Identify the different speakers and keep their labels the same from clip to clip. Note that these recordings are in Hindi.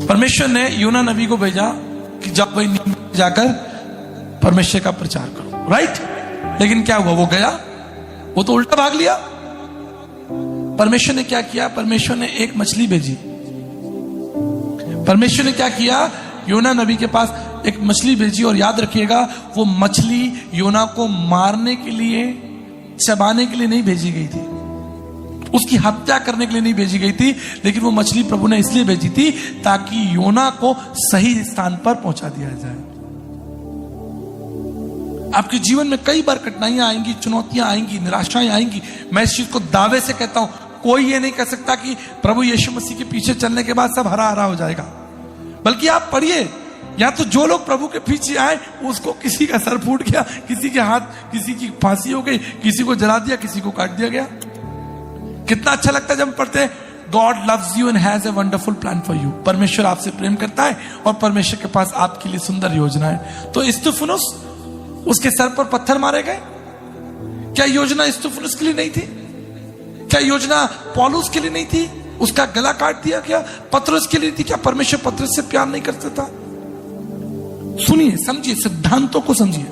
Speaker 1: परमेश्वर ने योना नबी को भेजा कि जब वही जाकर परमेश्वर का प्रचार करो, राइट। लेकिन क्या हुआ, वो गया, वो तो उल्टा भाग लिया। परमेश्वर ने क्या किया, परमेश्वर ने एक मछली भेजी। परमेश्वर ने क्या किया, योना नबी के पास एक मछली भेजी। और याद रखिएगा, वो मछली योना को मारने के लिए, चबाने के लिए नहीं भेजी गई थी, उसकी हत्या करने के लिए नहीं भेजी गई थी, लेकिन वो मछली प्रभु ने इसलिए भेजी थी ताकि योना को सही स्थान पर पहुंचा दिया जाए। आपके जीवन में कई बार कठिनाइयां आएंगी, चुनौतियां आएंगी, निराशाएं आएंगी। मैं इस चीज को दावे से कहता हूं, कोई ये नहीं कह सकता कि प्रभु यीशु मसीह के पीछे चलने के बाद सब हरा हरा हो जाएगा। बल्कि आप पढ़िए, या तो जो लोग प्रभु के पीछे आए, उसको किसी का सर फूट गया, किसी के हाथ, किसी की फांसी हो गई, किसी को जला दिया, किसी को काट दिया गया। कितना अच्छा लगता है जब पढ़ते हैं, God loves you and has a wonderful plan for you. परमेश्वर आपसे प्रेम करता है और परमेश्वर के पास आपके लिए सुंदर योजना है। तो स्तिफनुस, उसके सर पर पत्थर मारे गए। क्या योजना स्तिफनुस के लिए नहीं थी? क्या योजना पौलुस के लिए नहीं थी? उसका गला काट दिया गया। पतरस के लिए थी। क्या परमेश्वर पतरस से प्यार नहीं करता था? सुनिए, समझिए, सिद्धांतों को समझिए।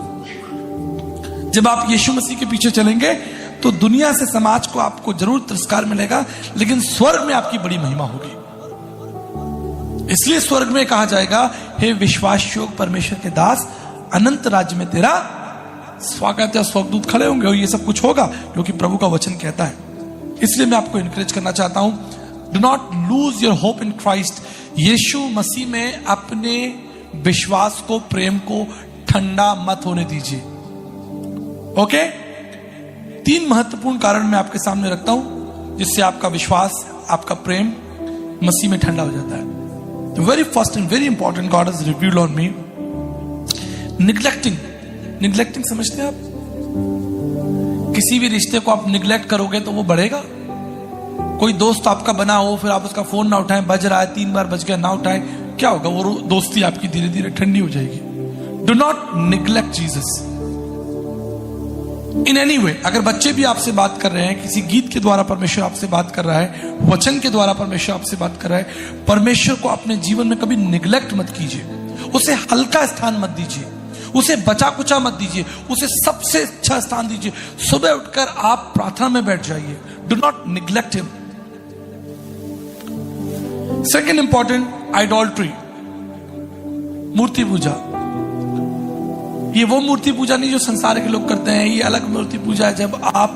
Speaker 1: जब आप यीशु मसीह के पीछे चलेंगे तो दुनिया से, समाज को आपको जरूर तिरस्कार मिलेगा, लेकिन स्वर्ग में आपकी बड़ी महिमा होगी। इसलिए स्वर्ग में कहा जाएगा, हे विश्वास योग्य परमेश्वर के दास, अनंत राज्य में तेरा स्वागत है। स्वर्गदूत खड़े होंगे और ये सब कुछ होगा क्योंकि प्रभु का वचन कहता है। इसलिए मैं आपको इनकरेज करना चाहता हूं, do not lose your hope in Christ. Yeshu Masih में अपने विश्वास को, प्रेम को ठंडा मत होने दीजिए। ओके? 3 महत्वपूर्ण कारण मैं आपके सामने रखता हूं जिससे आपका विश्वास, आपका प्रेम मसीह में ठंडा हो जाता है। The very first and very important, God has revealed on me neglecting. समझते हैं आप? किसी भी रिश्ते को आप निग्लेक्ट करोगे तो वो बढ़ेगा। कोई दोस्त आपका बना हो, फिर आप उसका फोन ना उठाएं, बज रहा है, 3 बार बज गया, ना उठाएं, क्या होगा? वो दोस्ती आपकी धीरे धीरे ठंडी हो जाएगी। Do not neglect Jesus in any way. अगर बच्चे भी आपसे बात कर रहे हैं, किसी गीत के द्वारा परमेश्वर आपसे बात कर रहा है, वचन के द्वारा परमेश्वर आपसे बात कर रहा है, परमेश्वर को अपने जीवन में कभी निग्लेक्ट मत कीजिए। उसे हल्का स्थान मत दीजिए, उसे बचा कुचा मत दीजिए, उसे सबसे अच्छा स्थान दीजिए। सुबह उठकर आप प्रार्थना में बैठ जाइए। Do not neglect him. Second important, idolatry, मूर्ति पूजा। ये वो मूर्ति पूजा नहीं जो संसार के लोग करते हैं, ये अलग मूर्ति पूजा है। जब आप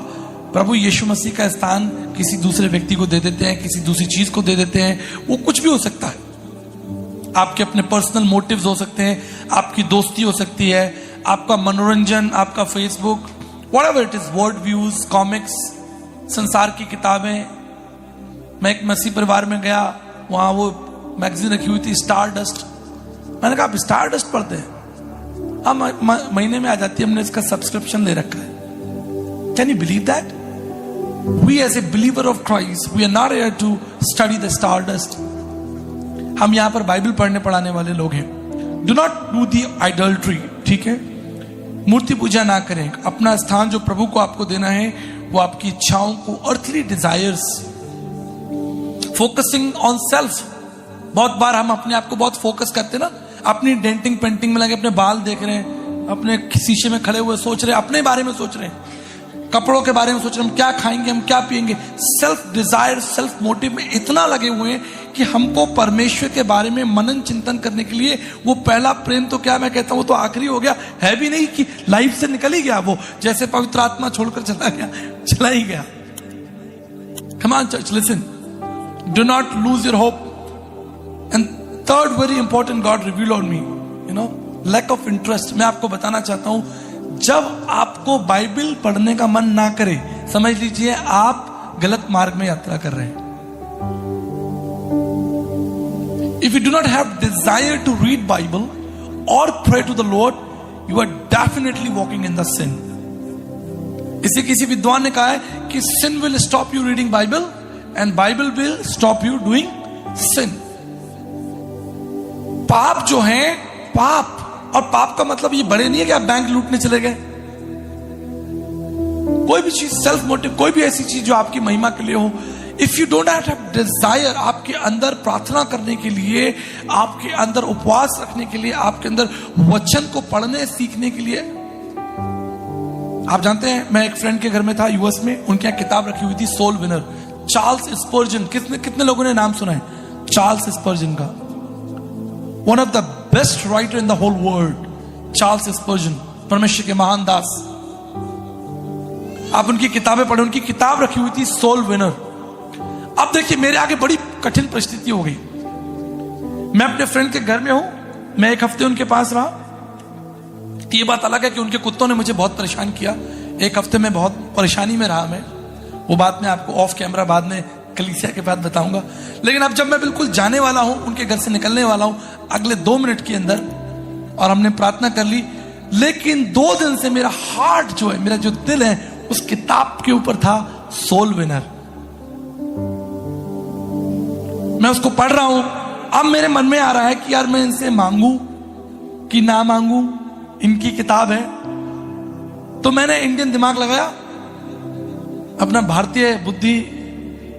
Speaker 1: प्रभु यीशु मसीह का स्थान किसी दूसरे व्यक्ति को दे देते हैं, किसी दूसरी चीज को दे देते हैं। वो कुछ भी हो सकता है, आपके अपने पर्सनल मोटिव्स हो सकते हैं, आपकी दोस्ती हो सकती है, आपका मनोरंजन, आपका Facebook, whatever it is, word views, comics, संसार की किताबें। मैं एक मसीह परिवार में गया, वहां वो मैगजीन रखी हुई थी, स्टार डस्ट। मैंने कहा, आप स्टार डस्ट पढ़ते हैं? हम महीने में आ जाती है, हमने इसका सब्सक्रिप्शन ले रखा है। Can you believe that? We as a believer of Christ, we are not here to study the star dust. हम यहां पर बाइबल पढ़ने पढ़ाने वाले लोग हैं। Do not do the idolatry, ठीक है? मूर्ति पूजा ना करें। अपना स्थान जो प्रभु को आपको देना है, वो आपकी इच्छाओं को, earthly desires, focusing on self. बहुत बार हम अपने आप को बहुत फोकस करते हैं ना, अपनी डेंटिंग पेंटिंग में लगे, अपने बाल देख रहे हैं, अपने शीशे में खड़े हुए सोच रहे हैं, अपने बारे में सोच रहे हैं, कपड़ों के बारे में सोच रहे हैं, हम क्या खाएंगे, हम क्या पिएंगे। सेल्फ डिजायर, सेल्फ मोटिव में इतना लगे हुए हैं कि हमको परमेश्वर के बारे में मनन चिंतन करने के लिए वो पहला प्रेम तो क्या मैं कहता हूं, वो तो आखिरी हो गया, है भी नहीं कि लाइफ से निकल ही गया। वो जैसे पवित्र आत्मा छोड़कर चला ही गया। Come on church, listen, do not lose your hope. And third very important, God revealed on me, you know, lack of interest. मैं आपको बताना चाहता हूं, जब आपको बाइबल पढ़ने का मन ना करे, समझ लीजिए आप गलत मार्ग में यात्रा कर रहे हैं। If you do not have desire to read Bible or pray to the Lord, you are definitely walking in the sin. इसे किसी विद्वान ने कहा है कि sin will stop you reading Bible and Bible will stop you doing sin. पाप जो है, पाप, और पाप का मतलब ये बड़े नहीं है कि आप बैंक लूटने चले गए। कोई भी चीज, सेल्फ मोटिव, कोई भी ऐसी चीज जो आपकी महिमा के लिए हो, if you don't have Dzire, आपके अंदर प्रार्थना करने के लिए, आपके अंदर उपवास रखने के लिए, आपके अंदर वचन को पढ़ने सीखने के लिए। आप जानते हैं, मैं एक फ्रेंड के घर में था यूएस में, उनके यहाँ किताब रखी हुई थी सोल विनर, चार्ल्स स्पर्जन। कितने लोगों ने नाम सुना है चार्ल्स स्पर्जन का? One of the best writer in the whole world, Charles Spurgeon, परमेश्वर के महान दास। आप उनकी किताबें पढ़े, उनकी किताब रखी हुई थी सोल विनर। अब देखिए, मेरे आगे बड़ी कठिन परिस्थिति हो गई। मैं अपने फ्रेंड के घर में हूं, मैं एक हफ्ते उनके पास रहा। ये बात अलग है कि उनके कुत्तों ने मुझे बहुत परेशान किया। एक हफ्ते में बहुत परेशानी में रहा मैं, वो बात मैं आपको ऑफ कैमरा बाद में कलीसिया के बाद बताऊंगा। लेकिन अब जब मैं बिल्कुल जाने वाला हूं, उनके घर से निकलने वाला हूं अगले 2 मिनट के अंदर, और हमने प्रार्थना कर ली, लेकिन 2 दिन से मेरा हार्ट जो है, मेरा जो दिल है, उस किताब के ऊपर था सोल विनर। मैं उसको पढ़ रहा हूं। अब मेरे मन में आ रहा है कि यार मैं इनसे मांगू कि ना मांगू, इनकी किताब है। तो मैंने इंडियन दिमाग लगाया, अपना भारतीय बुद्धि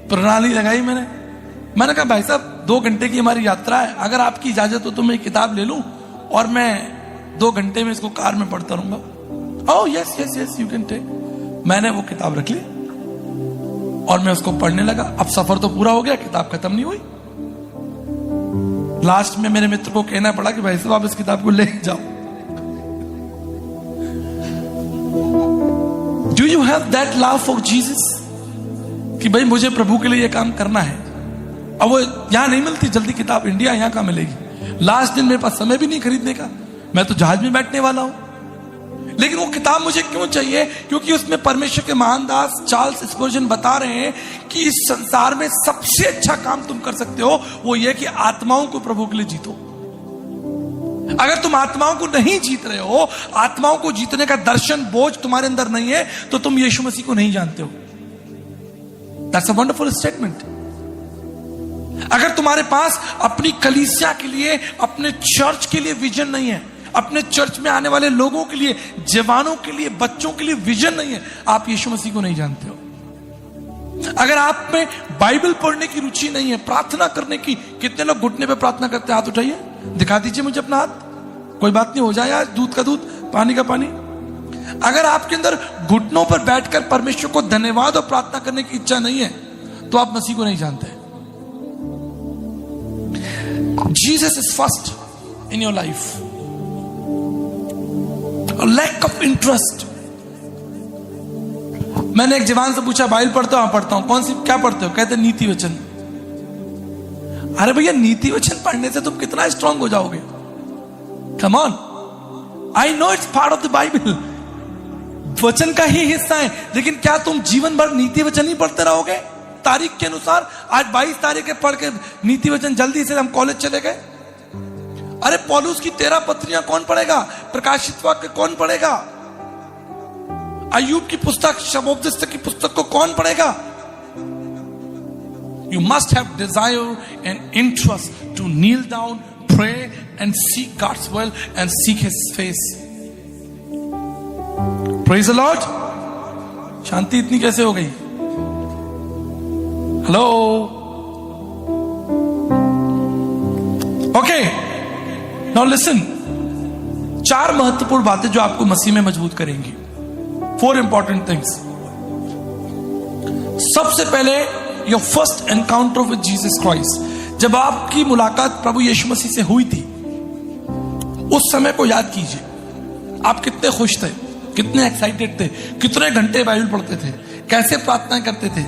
Speaker 1: प्रणाली लगाई। मैंने कहा भाई साहब 2 घंटे की हमारी यात्रा है, अगर आपकी इजाजत हो तो मैं किताब ले लूं और मैं 2 घंटे में इसको कार में पढ़ता रहूंगा। Oh yes yes yes you can take. मैंने वो किताब रख ली और मैं उसको पढ़ने लगा। अब सफर तो पूरा हो गया, किताब खत्म नहीं हुई। लास्ट में मेरे मित्र को कहना पड़ा कि भाई साहब आप इस किताब को ले जाओ। Do you have that love for Jesus कि भाई मुझे प्रभु के लिए ये काम करना है? अब वो यहां नहीं मिलती जल्दी किताब, इंडिया यहां कहां मिलेगी? लास्ट दिन मेरे पास समय भी नहीं खरीदने का, मैं तो जहाज में बैठने वाला हूं। लेकिन वो किताब मुझे क्यों चाहिए? क्योंकि उसमें परमेश्वर के महान दास चार्ल्स स्पर्जन बता रहे हैं कि इस संसार में सबसे अच्छा काम तुम कर सकते हो वो ये कि आत्माओं को प्रभु के लिए जीतो। अगर तुम आत्माओं को नहीं जीत रहे हो, आत्माओं को जीतने का दर्शन बोझ तुम्हारे अंदर नहीं है, तो तुम यीशु मसीह को नहीं जानते हो। That's a wonderful statement. अगर तुम्हारे पास अपनी कलीसिया के लिए, अपने चर्च के लिए विजन नहीं है, अपने चर्च में आने वाले लोगों के लिए, जवानों के लिए, बच्चों के लिए विजन नहीं है, आप यीशु मसीह को नहीं जानते हो। अगर आप में बाइबल पढ़ने की रुचि नहीं है, प्रार्थना करने की, कितने लोग घुटने पे प्रार्थना करते हैं? हाथ उठाइए, दिखा दीजिए मुझे अपना हाथ। कोई बात नहीं, हो जाए आज, दूध का दूध पानी का पानी। अगर आपके अंदर घुटनों पर बैठकर परमेश्वर को धन्यवाद और प्रार्थना करने की इच्छा नहीं है, तो आप मसीह को नहीं जानते। Jesus is first in your life. Lack of interest. मैंने एक जवान से पूछा बाइबल पढ़ते हो? हाँ पढ़ता हूं। कौन सी, क्या पढ़ते हो? कहते नीति वचन। अरे भैया नीति वचन पढ़ने से तुम कितना स्ट्रांग हो जाओगे? Come on, I know it's part of the Bible, वचन का ही हिस्सा है, लेकिन क्या तुम जीवन भर नीति वचन ही पढ़ते रहोगे? तारीख के अनुसार आज 22 तारीख के पढ़ के नीति वचन जल्दी से हम कॉलेज चले गए। अरे पौलुस की 13 पत्रियां कौन पढ़ेगा? प्रकाशित वाक्य कौन पढ़ेगा? अय्यूब की पुस्तक, शमोपदेश की पुस्तक को कौन पढ़ेगा? You must have desire and interest to kneel down, pray and seek God's will and seek his face. Praise the Lord. शांति इतनी कैसे हो गई? Hello, okay, now listen. 4 महत्वपूर्ण बातें जो आपको मसीह में मजबूत करेंगी। 4 इंपॉर्टेंट थिंग्स। सबसे पहले, your first encounter with Jesus Christ. जब आपकी मुलाकात प्रभु यीशु मसीह से हुई थी, उस समय को याद कीजिए। आप कितने खुश थे, कितने एक्साइटेड थे, कितने घंटे बाइबल पढ़ते थे, कैसे प्रार्थनाएं करते थे,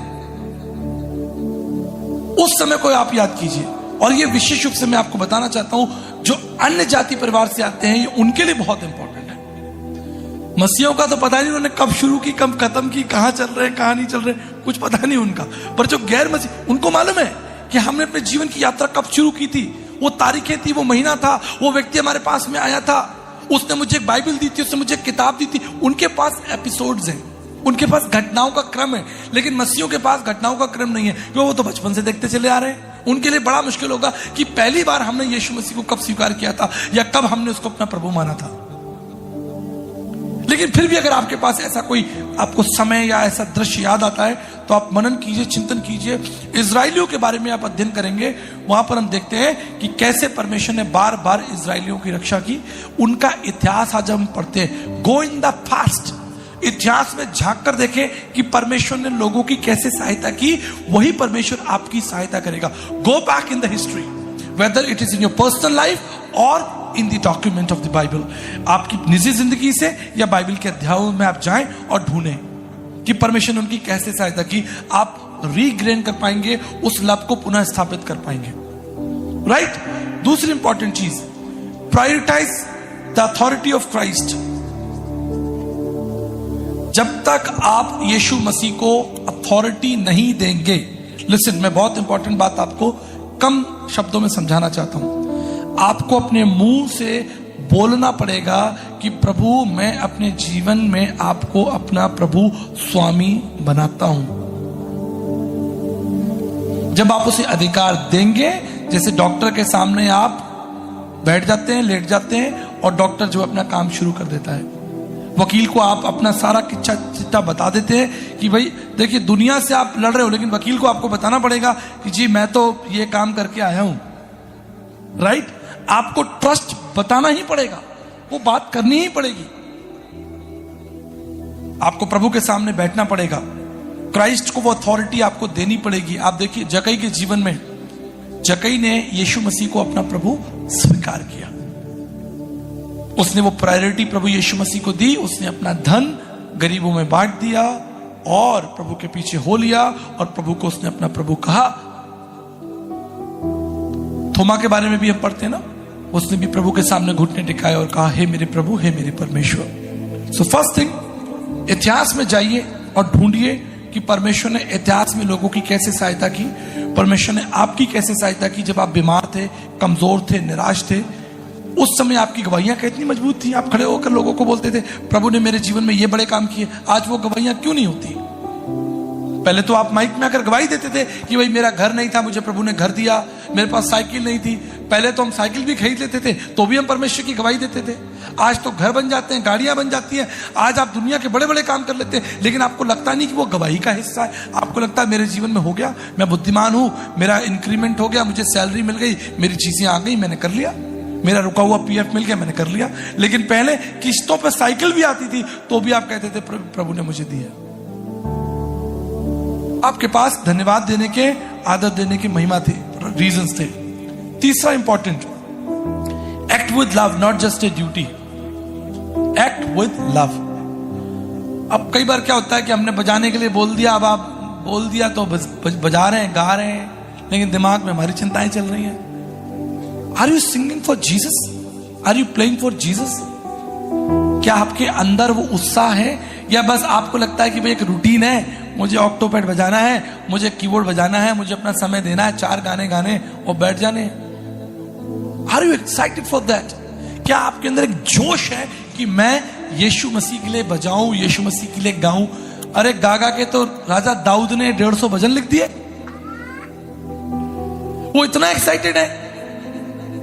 Speaker 1: उस समय को आप याद कीजिए। और ये विशेष रूप से मैं आपको बताना चाहता हूं, जो अन्य जाति परिवार से आते हैं, ये उनके लिए बहुत इंपॉर्टेंट है। मसीहों का तो पता नहीं उन्होंने कब शुरू की, कब खत्म की, कहां चल रहे हैं, कहां नहीं चल रहे, कुछ पता नहीं उनका। पर जो गैर मसीह, उनको मालूम है कि हमने अपने जीवन की यात्रा कब शुरू की थी, वो तारीखें थी, वो महीना था, वो व्यक्ति हमारे पास में आया था, उसने मुझे एक बाइबल दी थी, उसने मुझे एक किताब दी थी। उनके पास एपिसोड्स हैं, उनके पास घटनाओं का क्रम है। लेकिन मसीहों के पास घटनाओं का क्रम नहीं है, क्योंकि वो तो बचपन से देखते चले आ रहे हैं। उनके लिए बड़ा मुश्किल होगा कि पहली बार हमने यीशु मसीह को कब स्वीकार किया था, या कब हमने उसको अपना प्रभु माना था। लेकिन फिर भी अगर आपके पास ऐसा कोई आपको समय या ऐसा दृश्य याद आता है, तो आप मनन कीजिए, चिंतन कीजिए। इजराइलियों के बारे में आप अध्ययन करेंगे, वहां पर हम देखते हैं कि कैसे परमेश्वर ने बार बार इजराइलियों की रक्षा की। उनका इतिहास आज हम पढ़ते हैं। गो इन द पास्ट, इतिहास में झांक कर देखें कि परमेश्वर ने लोगों की कैसे सहायता की, वही परमेश्वर आपकी सहायता करेगा। Go back in the history, whether it is in your personal life और in the document of the Bible. आपकी निजी जिंदगी से या बाइबल के अध्यायों में आप जाएं और ढूंढें कि परमेश्वर ने उनकी कैसे सहायता की। आप रीग्रेन कर पाएंगे, उस लव को पुनः स्थापित कर पाएंगे। राइट? दूसरी इंपॉर्टेंट चीज, prioritise the authority of Christ. जब तक आप यीशु मसीह को अथॉरिटी नहीं देंगे, लिसन, मैं बहुत इंपॉर्टेंट बात आपको कम शब्दों में समझाना चाहता हूं। आपको अपने मुंह से बोलना पड़ेगा कि प्रभु, मैं अपने जीवन में आपको अपना प्रभु स्वामी बनाता हूं। जब आप उसे अधिकार देंगे, जैसे डॉक्टर के सामने आप बैठ जाते हैं, लेट जाते हैं और डॉक्टर जो अपना काम शुरू कर देता है। वकील को आप अपना सारा किस्सा चिट्ठा बता देते हैं कि भाई देखिए, दुनिया से आप लड़ रहे हो, लेकिन वकील को आपको बताना पड़ेगा कि जी मैं तो ये काम करके आया हूं। राइट? आपको ट्रस्ट बताना ही पड़ेगा, वो बात करनी ही पड़ेगी। आपको प्रभु के सामने बैठना पड़ेगा, क्राइस्ट को वो अथॉरिटी आपको देनी पड़ेगी। आप देखिए जक्कई के जीवन में, जक्कई ने यीशु मसीह को अपना प्रभु स्वीकार किया। उसने वो प्रायोरिटी प्रभु यीशु मसीह को दी। उसने अपना धन गरीबों में बांट दिया और प्रभु के पीछे हो लिया और प्रभु को उसने अपना प्रभु कहा। थोमा के बारे में भी हम पढ़ते हैं ना, उसने भी प्रभु के सामने घुटने टिकाए और कहा, हे मेरे प्रभु, हे मेरे परमेश्वर। सो फर्स्ट थिंग, इतिहास में जाइए और ढूंढिए कि परमेश्वर ने इतिहास में लोगों की कैसे सहायता की, परमेश्वर ने आपकी कैसे सहायता की। जब आप बीमार थे, कमजोर थे, निराश थे, उस समय आपकी गवाहियां कितनी मजबूत थी। आप खड़े होकर लोगों को बोलते थे, प्रभु ने मेरे जीवन में ये बड़े काम किए। आज वो गवाहियां क्यों नहीं होती? पहले तो आप माइक में आकर गवाही देते थे कि भाई मेरा घर नहीं था, मुझे प्रभु ने घर दिया, मेरे पास साइकिल नहीं थी। पहले तो हम साइकिल भी खरीद लेते थे तो भी हम परमेश्वर की गवाही देते थे। आज तो घर बन जाते हैं, गाड़ियां बन जाती हैं, आज आप दुनिया के बड़े बड़े काम कर लेते हैं, लेकिन आपको लगता नहीं कि वो गवाही का हिस्सा है। आपको लगता है मेरे जीवन में हो गया, मैं बुद्धिमान हूं, मेरा इंक्रीमेंट हो गया, मुझे सैलरी मिल गई, मेरी चीजें आ गई, मैंने कर लिया, मेरा रुका हुआ पीएफ मिल गया, मैंने कर लिया। लेकिन पहले किस्तों पर साइकिल भी आती थी तो भी आप कहते थे प्रभु ने मुझे दिया। आपके पास धन्यवाद देने के, आदर देने की महिमा थी, रीजंस थे। तीसरा important, act with love, not just a duty, act with love. अब कई बार क्या होता है कि हमने बजाने के लिए बोल दिया, अब आप बोल दिया तो बजा रहे हैं, गा रहे हैं, लेकिन दिमाग में हमारी चिंताएं चल रही हैं। Are you singing for Jesus? Are you playing for Jesus? क्या आपके अंदर वो उत्साह है, या बस आपको लगता है कि भाई एक रूटीन है, मुझे ऑक्टोपैड बजाना है, मुझे कीबोर्ड बजाना है, मुझे अपना समय देना है, 4 गाने गाने और बैठ जाने? Are you excited for that? क्या आपके अंदर एक जोश है कि मैं यीशु मसीह के लिए बजाऊं, यीशु मसीह के लिए गाऊं? अरे गागा के तो राजा दाऊद ने 150 भजन लिख दिए, वो इतना एक्साइटेड है।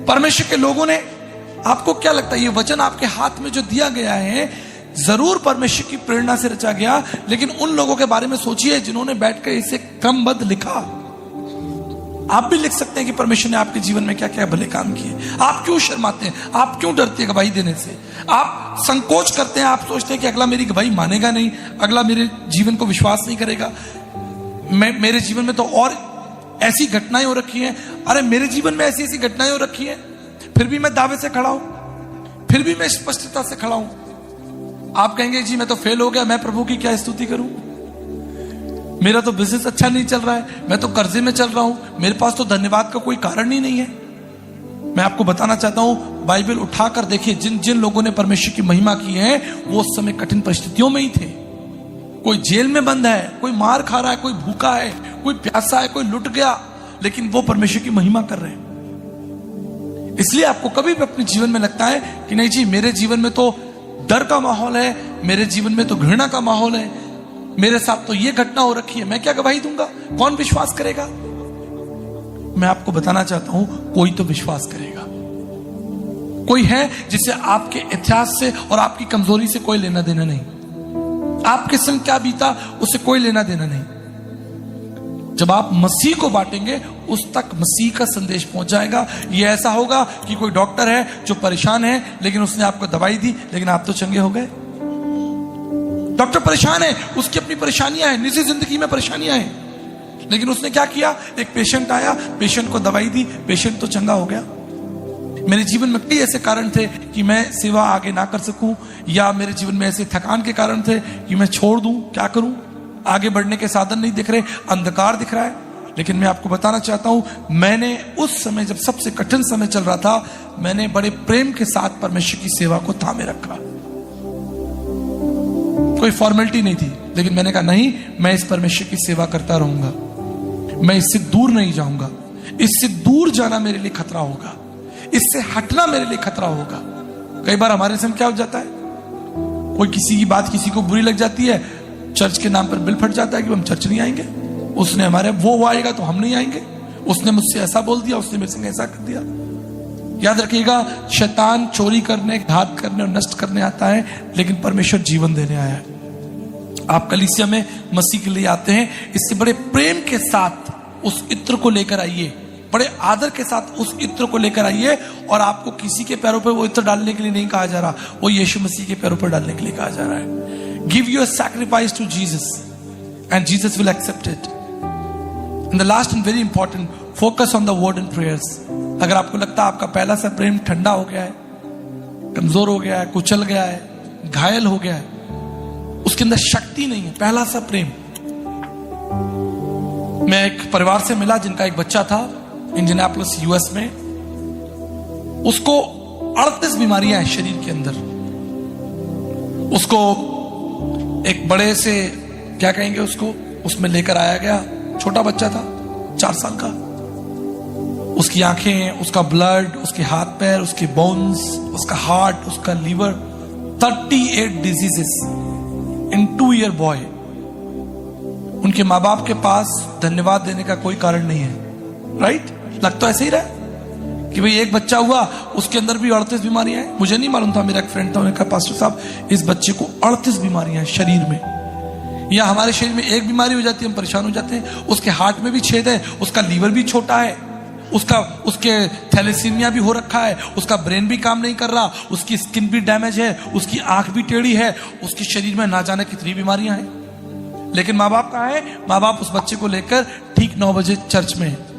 Speaker 1: परमेश्वर के लोगों ने, आपको क्या लगता है ये वचन आपके हाथ में जो दिया गया है, जरूर परमेश्वर की प्रेरणा से रचा गया, लेकिन उन लोगों के बारे में सोचिए जिन्होंने बैठकर इसे क्रमबद्ध लिखा। आप भी लिख सकते हैं कि परमेश्वर ने आपके जीवन में क्या क्या भले काम किए। आप क्यों शर्माते हैं? आप क्यों डरते हैं गवाही देने से? आप संकोच करते हैं, आप सोचते हैं कि अगला मेरी गवाही मानेगा नहीं, अगला मेरे जीवन को विश्वास नहीं करेगा, मेरे जीवन में तो और ऐसी घटनाएं हो रखी हैं। अरे मेरे जीवन में ऐसी ऐसी घटनाएं हो रखी हैं, फिर भी मैं दावे से खड़ा हूं, फिर भी मैं स्पष्टता से खड़ा हूं। आप कहेंगे जी मैं तो फेल हो गया, मैं प्रभु की क्या स्तुति करूं, मेरा तो बिजनेस अच्छा नहीं चल रहा है, मैं तो कर्जे में चल रहा हूं, मेरे पास तो धन्यवाद का कोई कारण ही नहीं है। मैं आपको बताना चाहता हूं, बाइबल उठाकर देखिए, जिन जिन लोगों ने परमेश्वर की महिमा की है वो उस समय कठिन परिस्थितियों में ही थे। कोई जेल में बंद है, कोई मार खा रहा है, कोई भूखा है, कोई प्यासा है, कोई लुट गया, लेकिन वो परमेश्वर की महिमा कर रहे हैं। इसलिए आपको कभी भी अपने जीवन में लगता है कि नहीं जी मेरे जीवन में तो डर का माहौल है, मेरे जीवन में तो घृणा का माहौल है, मेरे साथ तो ये घटना हो रखी है, मैं क्या गवाही दूंगा, कौन विश्वास करेगा? मैं आपको बताना चाहता हूं, कोई तो विश्वास करेगा। कोई है जिसे आपके इतिहास से और आपकी कमजोरी से कोई लेना देना नहीं, आपके संग क्या बीता उससे कोई लेना देना नहीं। जब आप मसीह को बांटेंगे उस तक मसीह का संदेश पहुंच जाएगा। ये ऐसा होगा कि कोई डॉक्टर है जो परेशान है, लेकिन उसने आपको दवाई दी, लेकिन आप तो चंगे हो गए। डॉक्टर परेशान है, उसकी अपनी परेशानियां हैं, निजी जिंदगी में परेशानियां हैं, लेकिन उसने क्या किया, एक पेशेंट आया, पेशेंट को दवाई दी, पेशेंट तो चंगा हो गया। मेरे जीवन में कई ऐसे कारण थे कि मैं सेवा आगे ना कर सकूं, या मेरे जीवन में ऐसे थकान के कारण थे कि मैं छोड़ दूं, क्या करूं, आगे बढ़ने के साधन नहीं दिख रहे, अंधकार दिख रहा है। लेकिन मैं आपको बताना चाहता हूं, मैंने उस समय जब सबसे कठिन समय चल रहा था, मैंने बड़े प्रेम के साथ परमेश्वर की सेवा को थामे रखा। कोई फॉर्मेलिटी नहीं थी, लेकिन मैंने कहा नहीं, मैं इस परमेश्वर की सेवा करता रहूंगा, मैं इससे दूर नहीं जाऊंगा। इससे दूर जाना मेरे लिए खतरा होगा, इससे हटना मेरे लिए खतरा होगा। कई बार हमारे संग क्या हो जाता है, कोई किसी की बात किसी को बुरी लग जाती है, चर्च के नाम पर बिल फट जाता है कि हम चर्च नहीं आएंगे, उसने हमारे वो आएगा तो हम नहीं आएंगे, उसने मुझसे ऐसा बोल दिया, उसने मेरे संग ऐसा कर दिया। याद रखिएगा, शैतान चोरी करने, घात करने और नष्ट करने आता है, लेकिन परमेश्वर जीवन देने आया है। आप कलीसिया में मसीह के लिए आते हैं, इससे बड़े प्रेम के साथ उस इत्र को लेकर आइए, बड़े आदर के साथ उस इत्र को लेकर आइए। और आपको किसी के पैरों पर वो इत्र डालने के लिए नहीं कहा जा रहा, वो यीशु मसीह के पैरों पर डालने के लिए कहा जा रहा है। Give your sacrifice to Jesus and Jesus will accept it. And the last and very important, focus on the word and prayers. अगर आपको लगता है आपका पहला सा प्रेम ठंडा हो गया है, कमजोर हो गया है, कुचल गया है, घायल हो गया है, उसके अंदर शक्ति नहीं है, पहला सा प्रेम। मैं एक परिवार से मिला जिनका एक बच्चा था इंडियानापोलिस यूएस में, उसको 38 बीमारियां हैं शरीर के अंदर। उसको एक बड़े से क्या कहेंगे उसको, उसमें लेकर आया गया, छोटा बच्चा था 4 साल का, उसकी आंखें, उसका ब्लड, उसके हाथ पैर, उसके बोन्स, उसका हार्ट, उसका liver, 38 diseases in 2 year boy. उनके माँ बाप के पास धन्यवाद देने का कोई कारण नहीं है, राइट? लग तो ऐसे ही रहा कि भाई एक बच्चा हुआ, उसके अंदर भी 38 बीमारियां हैं। मुझे नहीं मालूम था, मेरा एक फ्रेंड था, उन्होंने कहा पास्टर साहब इस बच्चे को 38 बीमारियां हैं शरीर में। या हमारे शरीर में एक बीमारी हो जाती है, हम परेशान हो जाते हैं। उसके हार्ट में भी छेद है, उसका लीवर भी छोटा है, उसके थैलेसीमिया भी हो रखा है, उसका ब्रेन भी काम नहीं कर रहा, उसकी स्किन भी डैमेज है, उसकी आंख भी टेढ़ी है, उसके शरीर में ना जाने कितनी बीमारियां हैं। लेकिन माँ बाप कहाँ है? माँ बाप उस बच्चे को लेकर ठीक 9 बजे चर्च में है।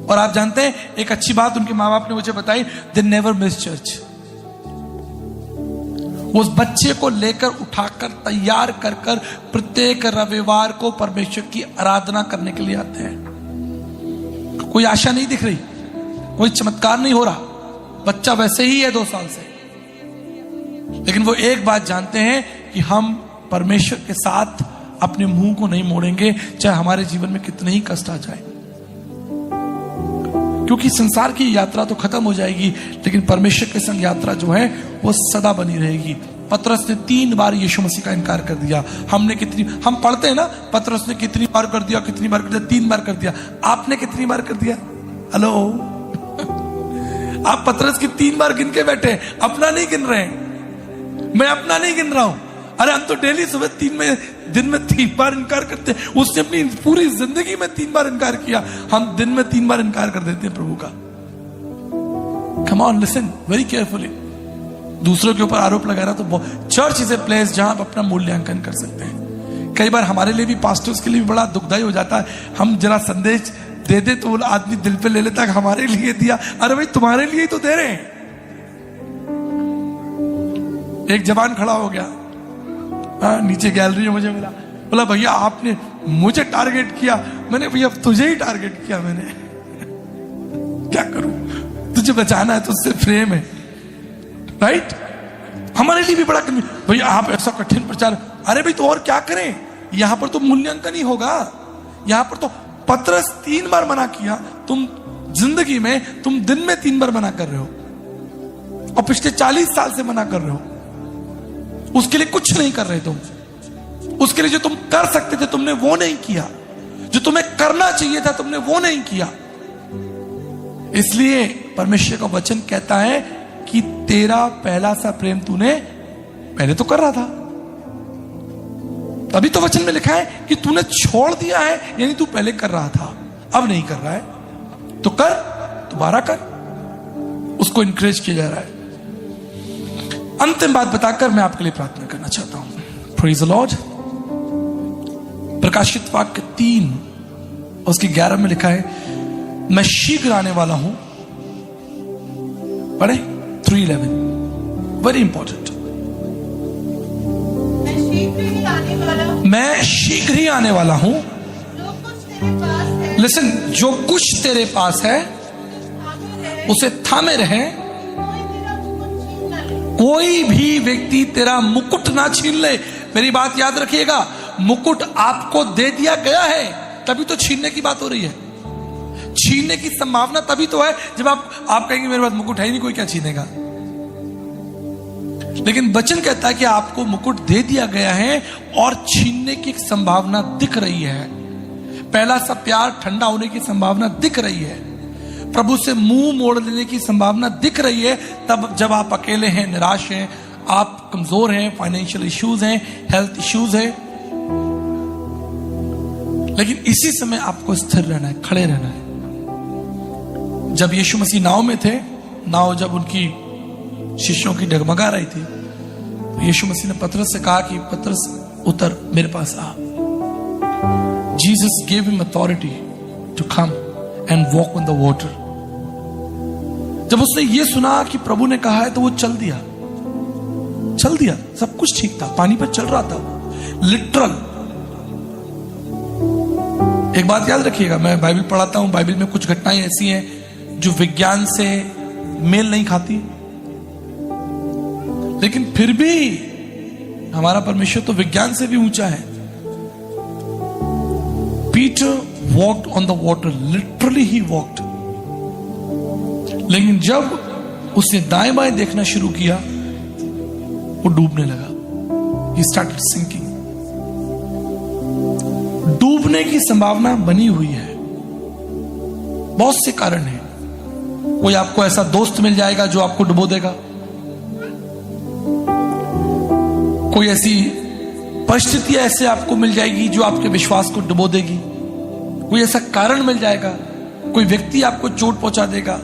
Speaker 1: और आप जानते हैं एक अच्छी बात उनके माँ बाप ने मुझे बताई, दे नेवर मिस चर्च। उस बच्चे को लेकर उठाकर तैयार कर प्रत्येक रविवार को परमेश्वर की आराधना करने के लिए आते हैं। कोई आशा नहीं दिख रही, कोई चमत्कार नहीं हो रहा, बच्चा वैसे ही है 2 साल से, लेकिन वो एक बात जानते हैं कि हम परमेश्वर के साथ अपने मुंह को नहीं मोड़ेंगे, चाहे हमारे जीवन में कितने ही कष्ट आ जाए। क्योंकि संसार की यात्रा तो खत्म हो जाएगी, लेकिन परमेश्वर के संग यात्रा जो है वो सदा बनी रहेगी। पतरस ने 3 बार यीशु मसीह का इनकार कर दिया। हम पढ़ते हैं ना, पतरस ने कितनी बार कर दिया, 3 बार कर दिया। आपने कितनी बार कर दिया? हेलो आप पतरस की 3 बार गिन के बैठे, अपना नहीं गिन रहे हैं। मैं अपना नहीं गिन रहा हूं। अरे हम तो डेली सुबह दिन में 3 बार इनकार करते हैं। उसने अपनी पूरी जिंदगी में 3 बार इनकार किया, हम दिन में 3 बार इनकार कर देते हैं प्रभु का। Come on, listen very carefully. दूसरों के ऊपर आरोप लगाना तो चर्च इज ए प्लेस जहां आप अपना मूल्यांकन कर सकते हैं। कई बार हमारे लिए भी, पास्टर्स के लिए भी बड़ा दुखदाई हो जाता है, हम जरा संदेश दे दे तो वो आदमी दिल पे ले लेता है, हमारे लिए दिया। अरे भाई तुम्हारे लिए ही तो दे रहे हैं। एक जवान खड़ा हो गया, नीचे गैलरी में मुझे मिला, बोला भैया आपने मुझे टारगेट किया। मैंने भैया तुझे ही टारगेट किया मैंने, क्या करूं, तुझे बचाना है, तुझसे प्रेम है, राइट? हमारे लिए भी बड़ा कठिन, भैया आप ऐसा कठिन प्रचार। अरे भाई तो और क्या करें, यहां पर तो मूल्यांकन ही होगा। यहां पर तो पतरस 3 बार मना किया, तुम जिंदगी में तुम दिन में 3 बार मना कर रहे हो, और पिछले 40 साल से मना कर रहे हो। उसके लिए कुछ नहीं कर रहे तुम, उसके लिए जो तुम कर सकते थे तुमने वो नहीं किया, जो तुम्हें करना चाहिए था तुमने वो नहीं किया। इसलिए परमेश्वर का वचन कहता है कि तेरा पहला सा प्रेम तूने पहले तो कर रहा था, अभी तो वचन में लिखा है कि तूने छोड़ दिया है, यानी तू पहले कर रहा था, अब नहीं कर रहा है, तो कर, दोबारा कर। उसको इंकरेज किया जा रहा है। अंतिम बात बताकर मैं आपके लिए प्रार्थना करना चाहता हूं। Praise the Lord. प्रकाशित वाक्य 3 उसके 11 में लिखा है, मैं शीघ्र आने वाला हूं। पढ़े 3:11, वेरी इंपॉर्टेंट। मैं शीघ्र ही आने वाला हूं। लिसन, जो कुछ तेरे पास है उसे थामे रहे, कोई भी व्यक्ति तेरा मुकुट ना छीन ले। मेरी बात याद रखिएगा, मुकुट आपको दे दिया गया है, तभी तो छीनने की बात हो रही है। छीनने की संभावना तभी तो है जब आप कहेंगे मेरे पास मुकुट है ही नहीं, कोई क्या छीनेगा। लेकिन वचन कहता है कि आपको मुकुट दे दिया गया है और छीनने की एक संभावना दिख रही है। पहला सा प्यार ठंडा होने की संभावना दिख रही है, प्रभु से मुंह मोड़ लेने की संभावना दिख रही है, तब जब आप अकेले हैं, निराश हैं, आप कमजोर हैं, फाइनेंशियल इश्यूज हैं, हेल्थ इश्यूज हैं। लेकिन इसी समय आपको स्थिर रहना है, खड़े रहना है। जब यीशु मसीह नाव में थे, नाव जब उनकी शिष्यों की डगमगा रही थी, तो यीशु मसीह ने पतरस से कहा कि पतरस उतर, मेरे पास आ। Jesus gave him authority to come and walk on the water. जब उसने ये सुना कि प्रभु ने कहा है, तो वो चल दिया। सब कुछ ठीक था, पानी पर चल रहा था, लिटरल। एक बात याद रखिएगा, मैं बाइबल पढ़ाता हूं, बाइबल में कुछ घटनाएं ऐसी हैं जो विज्ञान से मेल नहीं खाती, लेकिन फिर भी हमारा परमेश्वर तो विज्ञान से भी ऊंचा है। Peter walked on the water, literally he walked. लेकिन जब उसने दाएं बाएं देखना शुरू किया, वो डूबने लगा। He started sinking। डूबने की संभावना बनी हुई है। बहुत से कारण हैं। कोई आपको ऐसा दोस्त मिल जाएगा जो आपको डुबो देगा, कोई ऐसी परिस्थिति ऐसे आपको मिल जाएगी जो आपके विश्वास को डुबो देगी, कोई ऐसा कारण मिल जाएगा, कोई व्यक्ति आपको चोट पहुंचा देगा,